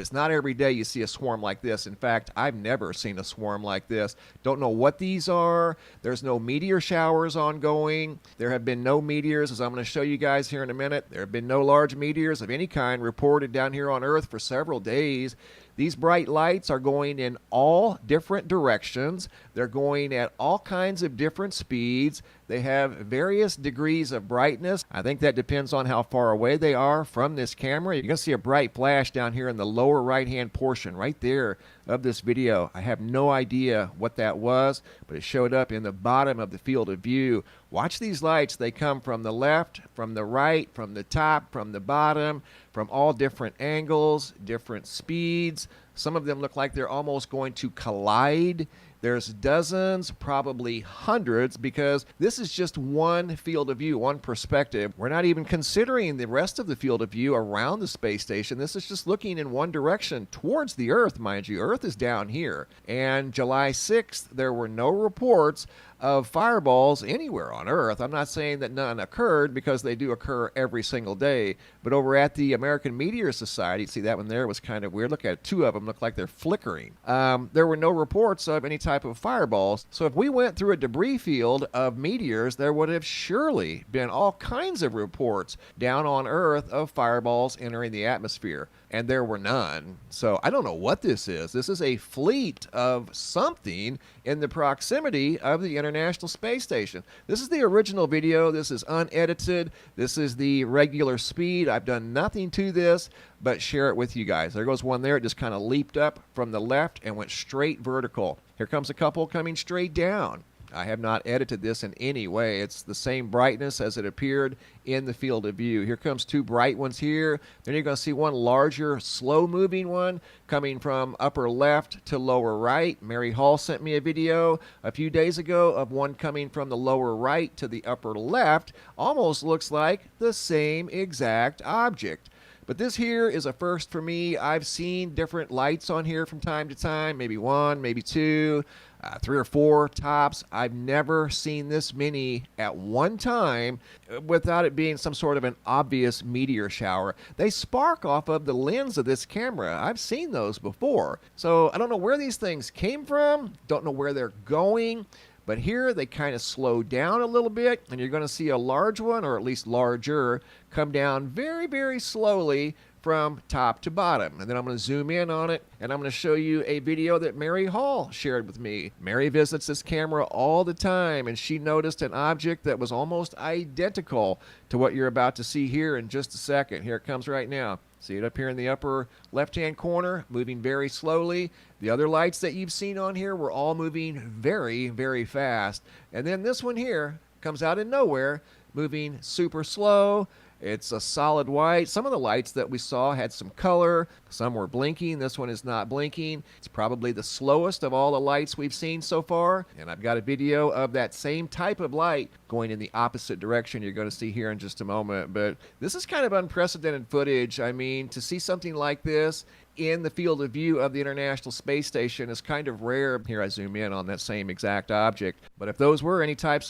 It's not every day you see a swarm like this. In fact, I've never seen a swarm like this. Don't know what these are. There's no meteor showers ongoing. There have been no meteors, as I'm going to show you guys here in a minute. There have been no large meteors of any kind reported down here on Earth for several days. These bright lights are going in all different directions. They're going at all kinds of different speeds. They have various degrees of brightness. I think that depends on how far away they are from this camera. You're going to see a bright flash down here in the lower right-hand portion right there of this video. I have no idea what that was, but it showed up in the bottom of the field of view. Watch these lights. They come from the left, from the right, from the top, from the bottom, from all different angles, different speeds. Some of them look like they're almost going to collide. There's dozens, probably hundreds, because this is just one field of view, one perspective. We're not even considering the rest of the field of view around the space station. This is just looking in one direction towards the Earth, mind you. Earth is down here. And July 6th, there were no reports of fireballs anywhere on Earth. I'm not saying that none occurred, because they do occur every single day. But over at the American Meteor Society, see that one there was kind of weird. Look at it. Two of them look like they're flickering. There were no reports of any type of fireballs. So if we went through a debris field of meteors, there would have surely been all kinds of reports down on Earth of fireballs entering the atmosphere. And there were none. So I don't know what this is. This is a fleet of something in the proximity of the International Space Station. This is the original video. This is unedited. This is the regular speed. I've done nothing to this but share it with you guys. There goes one there. It just kind of leaped up from the left and went straight vertical. Here comes a couple coming straight down. I have not edited this in any way. It's the same brightness as it appeared in the field of view. Here comes two bright ones here. Then you're going to see one larger, slow-moving one coming from upper left to lower right. Mary Hall sent me a video a few days ago of one coming from the lower right to the upper left. Almost looks like the same exact object. But this here is a first for me. I've seen different lights on here from time to time, maybe one, maybe two, 3 or 4 tops. I've never seen this many at one time without it being some sort of an obvious meteor shower. They spark off of the lens of this camera. I've seen those before. So I don't know where these things came from, don't know where they're going. But here they kind of slow down a little bit, and you're going to see a large one, or at least larger, come down very, very slowly from top to bottom. And then I'm going to zoom in on it, and I'm going to show you a video that Mary Hall shared with me. Mary visits this camera all the time, and she noticed an object that was almost identical to what you're about to see here in just a second. Here it comes right now. See it up here in the upper left-hand corner, moving very slowly. The other lights that you've seen on here were all moving very, very fast. And then this one here comes out of nowhere, moving super slow. It's a solid white. Some of the lights that we saw had some color. Some were blinking. This one is not blinking. It's probably the slowest of all the lights we've seen so far. And I've got a video of that same type of light going in the opposite direction you're going to see here in just a moment. But this is kind of unprecedented footage. I mean, to see something like this in the field of view of the International Space Station is kind of rare. Here I zoom in on that same exact object. But if those were any types